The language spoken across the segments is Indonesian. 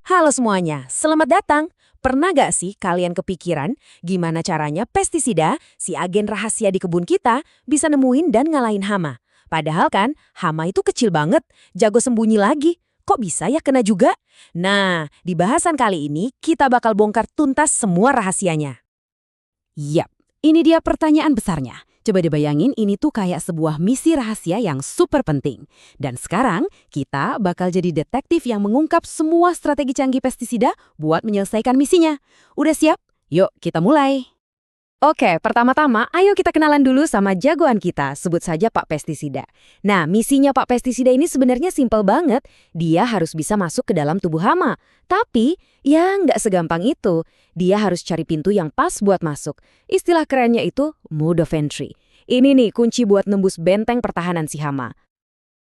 Halo semuanya, selamat datang. Pernah gak sih kalian kepikiran gimana caranya pestisida, si agen rahasia di kebun kita, bisa nemuin dan ngalahin hama? Padahal kan, hama itu kecil banget, jago sembunyi lagi. Kok bisa ya kena juga? Nah, di bahasan kali ini kita bakal bongkar tuntas semua rahasianya. Yap, ini dia pertanyaan besarnya. Coba dibayangin ini tuh kayak sebuah misi rahasia yang super penting. Dan sekarang kita bakal jadi detektif yang mengungkap semua strategi canggih pestisida buat menyelesaikan misinya. Udah siap? Yuk kita mulai. Oke, pertama-tama ayo kita kenalan dulu sama jagoan kita, sebut saja Pak Pestisida. Nah, misinya Pak Pestisida ini sebenarnya simpel banget. Dia harus bisa masuk ke dalam tubuh hama. Tapi, ya nggak segampang itu. Dia harus cari pintu yang pas buat masuk. Istilah kerennya itu mode of entry. Ini nih kunci buat nembus benteng pertahanan si hama.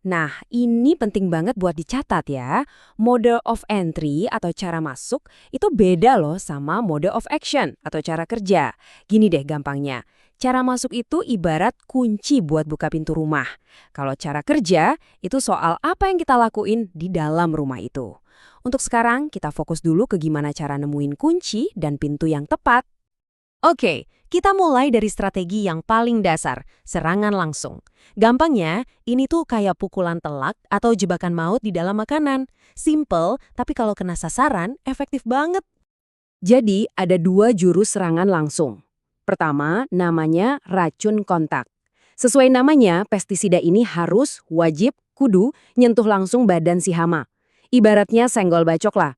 Nah, ini penting banget buat dicatat ya. Mode of entry atau cara masuk itu beda loh sama mode of action atau cara kerja. Gini deh gampangnya. Cara masuk itu ibarat kunci buat buka pintu rumah. Kalau cara kerja, itu soal apa yang kita lakuin di dalam rumah itu. Untuk sekarang, kita fokus dulu ke gimana cara nemuin kunci dan pintu yang tepat. Oke, kita mulai dari strategi yang paling dasar, serangan langsung. Gampangnya, ini tuh kayak pukulan telak atau jebakan maut di dalam makanan. Simple, tapi kalau kena sasaran, efektif banget. Jadi, ada dua jurus serangan langsung. Pertama, namanya racun kontak. Sesuai namanya, pestisida ini harus, wajib, kudu, nyentuh langsung badan si hama. Ibaratnya senggol bacok lah.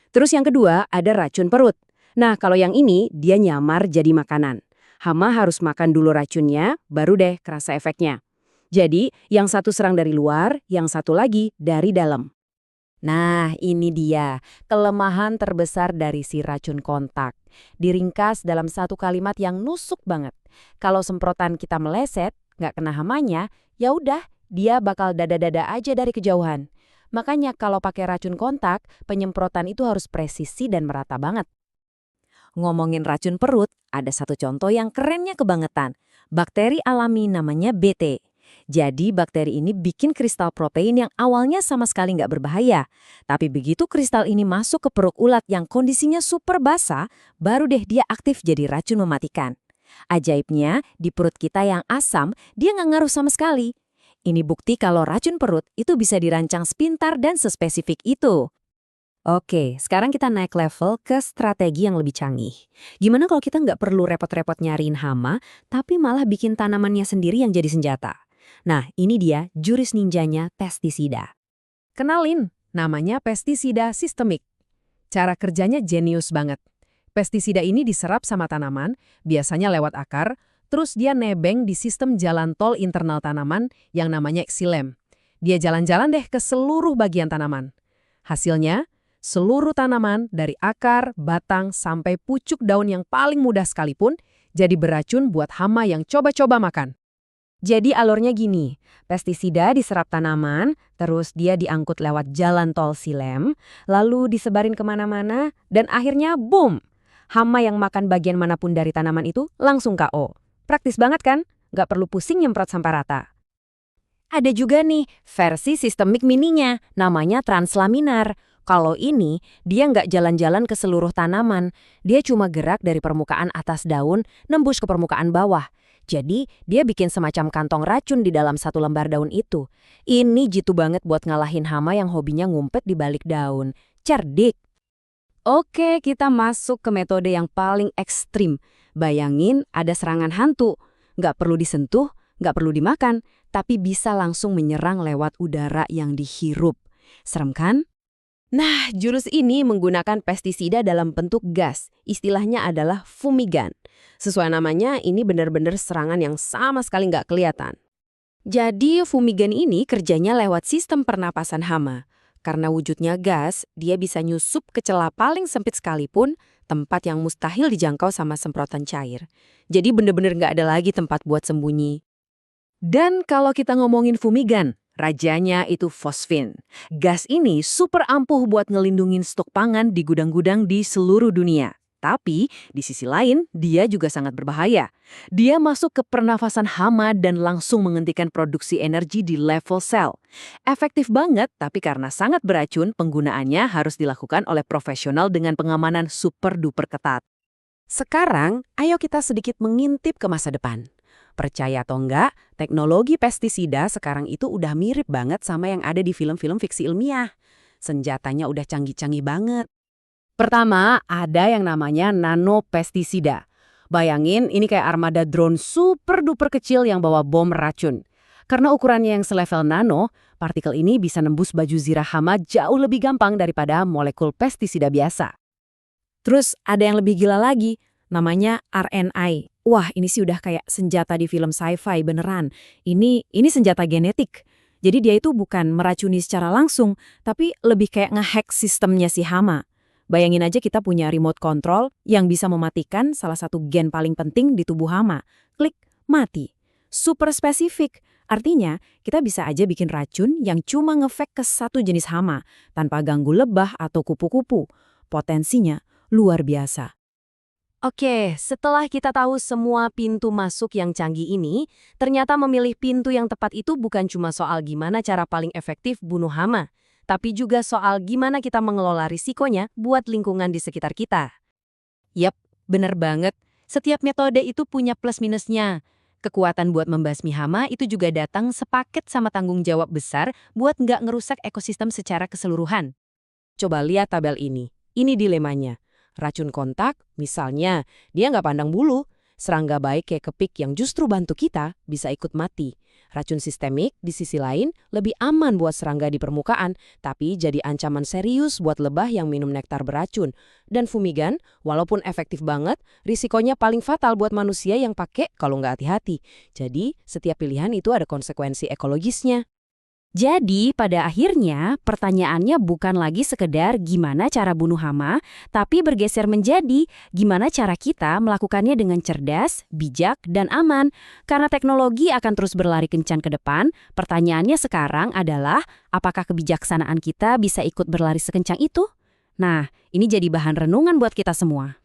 Terus yang kedua, ada racun perut. Nah, kalau yang ini, dia nyamar jadi makanan. Hama harus makan dulu racunnya, baru deh kerasa efeknya. Jadi, yang satu serang dari luar, yang satu lagi dari dalam. Nah, ini dia, kelemahan terbesar dari si racun kontak. Diringkas dalam satu kalimat yang nusuk banget. Kalau semprotan kita meleset, nggak kena hamanya, ya udah, dia bakal dada-dada aja dari kejauhan. Makanya kalau pakai racun kontak, penyemprotan itu harus presisi dan merata banget. Ngomongin racun perut, ada satu contoh yang kerennya kebangetan. Bakteri alami namanya BT. Jadi bakteri ini bikin kristal protein yang awalnya sama sekali nggak berbahaya. Tapi begitu kristal ini masuk ke perut ulat yang kondisinya super basah, baru deh dia aktif jadi racun mematikan. Ajaibnya, di perut kita yang asam, dia nggak ngaruh sama sekali. Ini bukti kalau racun perut itu bisa dirancang sepintar dan sespesifik itu. Oke, sekarang kita naik level ke strategi yang lebih canggih. Gimana kalau kita nggak perlu repot-repot nyariin hama, tapi malah bikin tanamannya sendiri yang jadi senjata? Nah, ini dia jurus ninjanya pestisida. Kenalin, namanya pestisida sistemik. Cara kerjanya jenius banget. Pestisida ini diserap sama tanaman, biasanya lewat akar, terus dia nebeng di sistem jalan tol internal tanaman yang namanya xilem. Dia jalan-jalan deh ke seluruh bagian tanaman. Hasilnya, seluruh tanaman dari akar, batang, sampai pucuk daun yang paling mudah sekalipun jadi beracun buat hama yang coba-coba makan. Jadi alurnya gini, pestisida diserap tanaman, terus dia diangkut lewat jalan tol xilem, lalu disebarin kemana-mana, dan akhirnya boom! Hama yang makan bagian manapun dari tanaman itu langsung KO. Praktis banget kan? Nggak perlu pusing nyemprot sampai rata. Ada juga nih versi sistemik mininya, namanya translaminar. Kalau ini, dia nggak jalan-jalan ke seluruh tanaman. Dia cuma gerak dari permukaan atas daun, nembus ke permukaan bawah. Jadi, dia bikin semacam kantong racun di dalam satu lembar daun itu. Ini jitu banget buat ngalahin hama yang hobinya ngumpet di balik daun. Cerdik! Oke, kita masuk ke metode yang paling ekstrim. Bayangin ada serangan hantu. Nggak perlu disentuh, nggak perlu dimakan, tapi bisa langsung menyerang lewat udara yang dihirup. Serem kan? Nah, jurus ini menggunakan pestisida dalam bentuk gas. Istilahnya adalah fumigan. Sesuai namanya, ini benar-benar serangan yang sama sekali nggak kelihatan. Jadi, fumigan ini kerjanya lewat sistem pernapasan hama. Karena wujudnya gas, dia bisa nyusup ke celah paling sempit sekalipun, tempat yang mustahil dijangkau sama semprotan cair. Jadi benar-benar nggak ada lagi tempat buat sembunyi. Dan kalau kita ngomongin fumigan, rajanya itu fosfin. Gas ini super ampuh buat ngelindungin stok pangan di gudang-gudang di seluruh dunia. Tapi, di sisi lain, dia juga sangat berbahaya. Dia masuk ke pernafasan hama dan langsung menghentikan produksi energi di level sel. Efektif banget, tapi karena sangat beracun, penggunaannya harus dilakukan oleh profesional dengan pengamanan super-duper ketat. Sekarang, ayo kita sedikit mengintip ke masa depan. Percaya atau enggak, teknologi pestisida sekarang itu udah mirip banget sama yang ada di film-film fiksi ilmiah. Senjatanya udah canggih-canggih banget. Pertama, ada yang namanya nanopestisida. Bayangin, ini kayak armada drone super-duper kecil yang bawa bom racun. Karena ukurannya yang selevel nano, partikel ini bisa nembus baju zirah hama jauh lebih gampang daripada molekul pestisida biasa. Terus ada yang lebih gila lagi, namanya RNA. Wah, ini sih udah kayak senjata di film sci-fi beneran. Ini senjata genetik. Jadi dia itu bukan meracuni secara langsung, tapi lebih kayak ngehack sistemnya si hama. Bayangin aja kita punya remote control yang bisa mematikan salah satu gen paling penting di tubuh hama. Klik, mati. Super spesifik. Artinya, kita bisa aja bikin racun yang cuma ngefek ke satu jenis hama, tanpa ganggu lebah atau kupu-kupu. Potensinya luar biasa. Oke, setelah kita tahu semua pintu masuk yang canggih ini, ternyata memilih pintu yang tepat itu bukan cuma soal gimana cara paling efektif bunuh hama, tapi juga soal gimana kita mengelola risikonya buat lingkungan di sekitar kita. Yap, bener banget. Setiap metode itu punya plus minusnya. Kekuatan buat membasmi hama itu juga datang sepaket sama tanggung jawab besar buat nggak ngerusak ekosistem secara keseluruhan. Coba lihat tabel ini. Ini dilemanya. Racun kontak, misalnya, dia nggak pandang bulu. Serangga baik kayak kepik yang justru bantu kita bisa ikut mati. Racun sistemik, di sisi lain, lebih aman buat serangga di permukaan, tapi jadi ancaman serius buat lebah yang minum nektar beracun. Dan fumigan, walaupun efektif banget, risikonya paling fatal buat manusia yang pakai kalau nggak hati-hati. Jadi, setiap pilihan itu ada konsekuensi ekologisnya. Jadi, pada akhirnya, pertanyaannya bukan lagi sekedar gimana cara bunuh hama, tapi bergeser menjadi gimana cara kita melakukannya dengan cerdas, bijak, dan aman. Karena teknologi akan terus berlari kencang ke depan, pertanyaannya sekarang adalah apakah kebijaksanaan kita bisa ikut berlari sekencang itu? Nah, ini jadi bahan renungan buat kita semua.